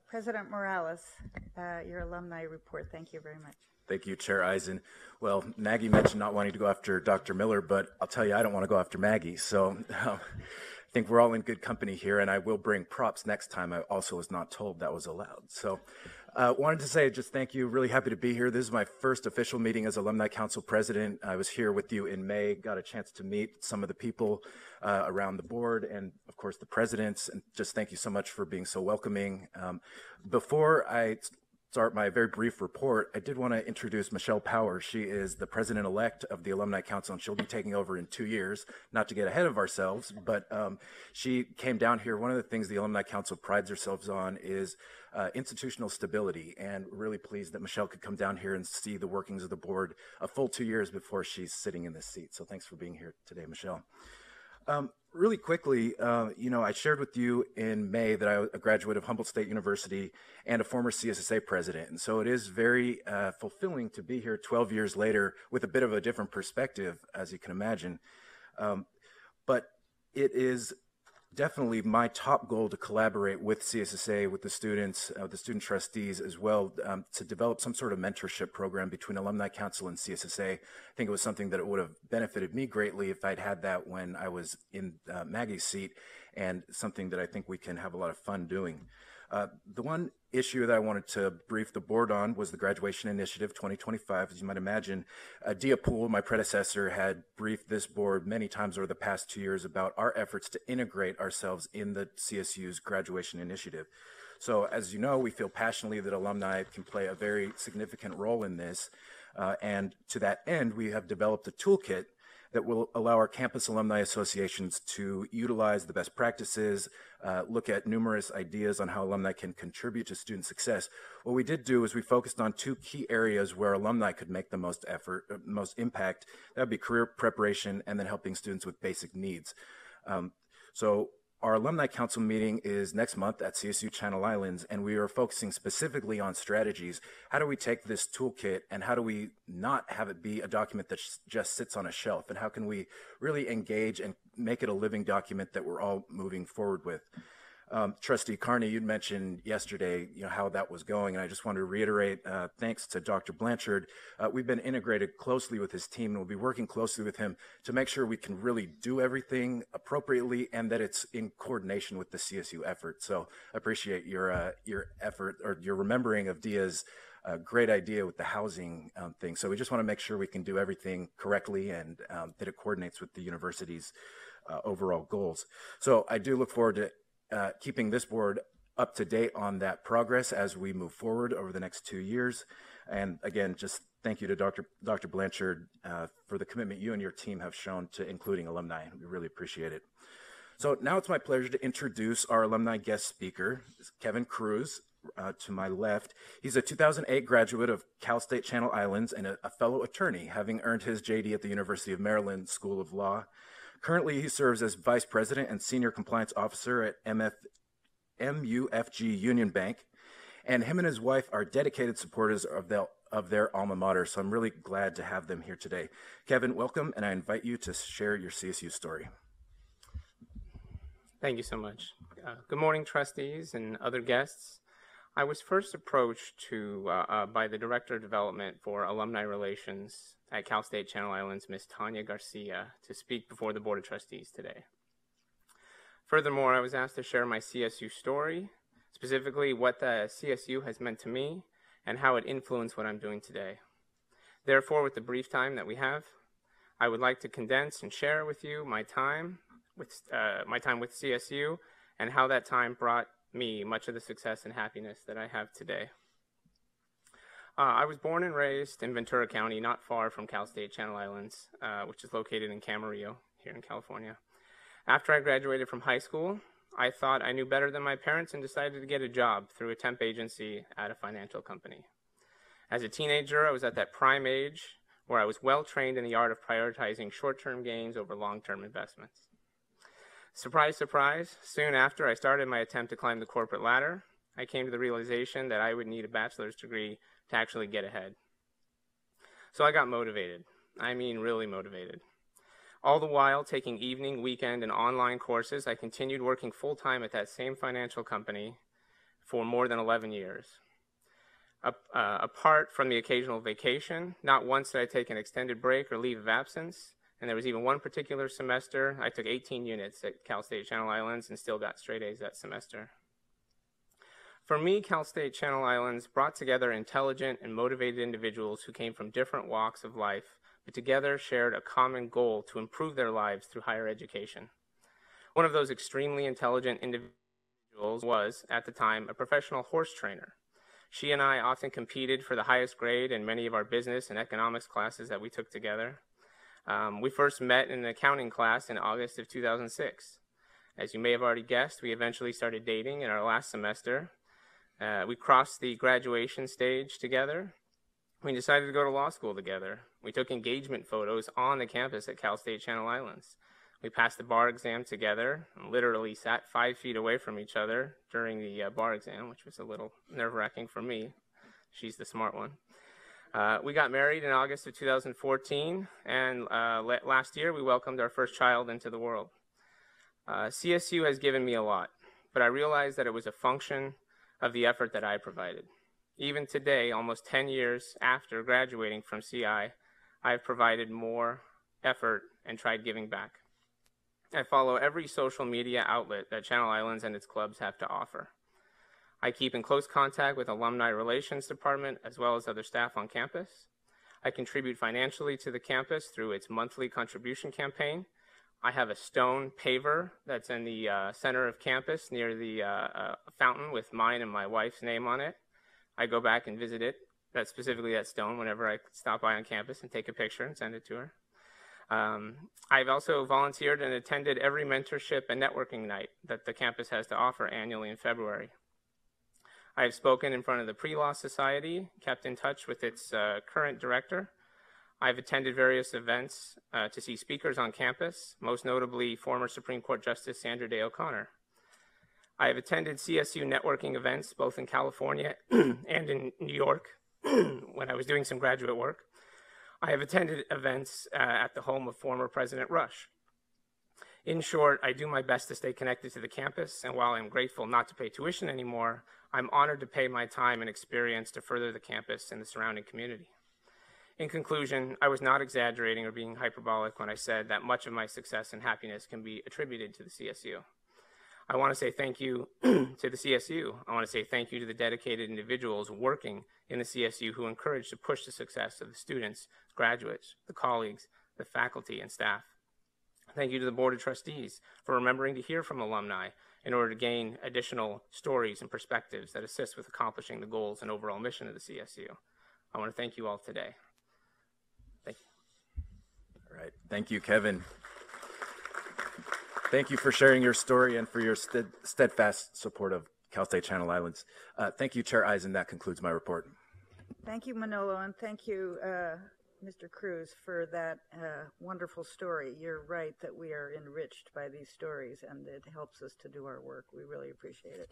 President Morales, your alumni report. Thank you very much. Thank you, Chair Eisen. Well, Maggie mentioned not wanting to go after Dr. Miller, but I'll tell you, I don't want to go after Maggie. So I think we're all in good company here, and I will bring props next time. I also was not told that was allowed. So wanted to say just thank you. Really happy to be here. This is my first official meeting as Alumni Council President. I was here with you in May, got a chance to meet some of the people around the board and, of course, the presidents. And just thank you so much for being so welcoming. Before I start my very brief report, I did want to introduce Michelle Powers. She is the president-elect of the Alumni Council, and she'll be taking over in 2 years, not to get ahead of ourselves, but she came down here. One of the things the Alumni Council prides ourselves on is institutional stability, and we're really pleased that Michelle could come down here and see the workings of the board a full 2 years before she's sitting in this seat. So thanks for being here today, Michelle. Really quickly, I shared with you in May that I'm a graduate of Humboldt State University and a former CSSA president. And so it is very fulfilling to be here 12 years later with a bit of a different perspective, as you can imagine. But it is definitely my top goal to collaborate with CSSA, with the students, the student trustees as well, to develop some sort of mentorship program between Alumni Council and CSSA. I think it was something that would have benefited me greatly if I'd had that when I was in Maggie's seat, and something that I think we can have a lot of fun doing. The one issue that I wanted to brief the board on was the Graduation Initiative 2025. As you might imagine, Dia Poole, my predecessor, had briefed this board many times over the past 2 years about our efforts to integrate ourselves in the CSU's Graduation Initiative. So as you know, we feel passionately that alumni can play a very significant role in this. And to that end, we have developed a toolkit that will allow our campus alumni associations to utilize the best practices, look at numerous ideas on how alumni can contribute to student success. What we did do is we focused on 2 key areas where alumni could make the most effort, most impact. That would be career preparation and then helping students with basic needs. So our Alumni Council meeting is next month at CSU Channel Islands, and we are focusing specifically on strategies. How do we take this toolkit and how do we not have it be a document that just sits on a shelf? And how can we really engage and make it a living document that we're all moving forward with? Trustee Carney, you'd mentioned yesterday, how that was going, and I just wanted to reiterate, thanks to Dr. Blanchard, we've been integrated closely with his team, and we'll be working closely with him to make sure we can really do everything appropriately and that it's in coordination with the CSU effort. So I appreciate your effort or your remembering of Dia's great idea with the housing thing. So we just want to make sure we can do everything correctly and that it coordinates with the university's overall goals. So I do look forward to keeping this board up to date on that progress as we move forward over the next 2 years. And again, just thank you to Dr. Blanchard for the commitment you and your team have shown to including alumni. We really appreciate it. So now it's my pleasure to introduce our alumni guest speaker, Kevin Cruz, to my left. He's a 2008 graduate of Cal State Channel Islands and a fellow attorney, having earned his JD at the University of Maryland School of Law. Currently, he serves as Vice President and Senior Compliance Officer at MUFG Union Bank, and him and his wife are dedicated supporters of their alma mater, so I'm really glad to have them here today. Kevin, welcome, and I invite you to share your CSU story. Thank you so much. Good morning, trustees and other guests. I was first approached by the Director of Development for Alumni Relations at Cal State Channel Islands, Ms. Tanya Garcia, to speak before the Board of Trustees today. Furthermore, I was asked to share my CSU story, specifically what the CSU has meant to me and how it influenced what I'm doing today. Therefore, with the brief time that we have, I would like to condense and share with you my time with CSU and how that time brought me much of the success and happiness that I have today. I was born and raised in Ventura County, not far from Cal State Channel Islands, which is located in Camarillo here in California. After I graduated from high school, I thought I knew better than my parents and decided to get a job through a temp agency at a financial company. As a teenager, I was at that prime age where I was well trained in the art of prioritizing short-term gains over long-term investments. Surprise, surprise, soon after I started my attempt to climb the corporate ladder, I came to the realization that I would need a bachelor's degree to actually get ahead. So I got motivated. I mean, really motivated. All the while taking evening, weekend, and online courses, I continued working full-time at that same financial company for more than 11 years. Apart from the occasional vacation, not once did I take an extended break or leave of absence, and there was even one particular semester I took 18 units at Cal State Channel Islands and still got straight A's that semester. For me, Cal State Channel Islands brought together intelligent and motivated individuals who came from different walks of life, but together shared a common goal to improve their lives through higher education. One of those extremely intelligent individuals was, at the time, a professional horse trainer. She and I often competed for the highest grade in many of our business and economics classes that we took together. We first met in an accounting class in August of 2006. As you may have already guessed, we eventually started dating in our last semester. We crossed the graduation stage together. We decided to go to law school together. We took engagement photos on the campus at Cal State Channel Islands. We passed the bar exam together and literally sat 5 feet away from each other during the bar exam, which was a little nerve-wracking for me. She's the smart one. We got married in August of 2014, and last year we welcomed our first child into the world. CSU has given me a lot, but I realized that it was a function of the effort that I provided. Even today, almost 10 years after graduating from CI, I've provided more effort and tried giving back. I follow every social media outlet that Channel Islands and its clubs have to offer. I keep in close contact with Alumni Relations Department as well as other staff on campus. I contribute financially to the campus through its monthly contribution campaign. I have a stone paver that's in the center of campus near the fountain with mine and my wife's name on it. I go back and visit it, specifically that stone, whenever I stop by on campus and take a picture and send it to her. I've also volunteered and attended every mentorship and networking night that the campus has to offer annually in February. I have spoken in front of the Pre-Law Society, kept in touch with its current director. I've attended various events to see speakers on campus, most notably former Supreme Court Justice Sandra Day O'Connor. I have attended CSU networking events both in California and in New York when I was doing some graduate work. I have attended events at the home of former President Rush. In short, I do my best to stay connected to the campus, and while I'm grateful not to pay tuition anymore, I'm honored to pay my time and experience to further the campus and the surrounding community. In conclusion, I was not exaggerating or being hyperbolic when I said that much of my success and happiness can be attributed to the CSU. I want to say thank you to the CSU. I want to say thank you to the dedicated individuals working in the CSU who encourage to push the success of the students, graduates, the colleagues, the faculty, and staff. Thank you to the Board of Trustees for remembering to hear from alumni in order to gain additional stories and perspectives that assist with accomplishing the goals and overall mission of the CSU. I want to thank you all today. Thank you. All right. Thank you, Kevin. Thank you for sharing your story and for your steadfast support of Cal State Channel Islands. Thank you, Chair Eisen. That concludes my report. Thank you, Manolo, and thank you, Mr. Cruz, for that wonderful story. You're right that we are enriched by these stories, and it helps us to do our work. We really appreciate it.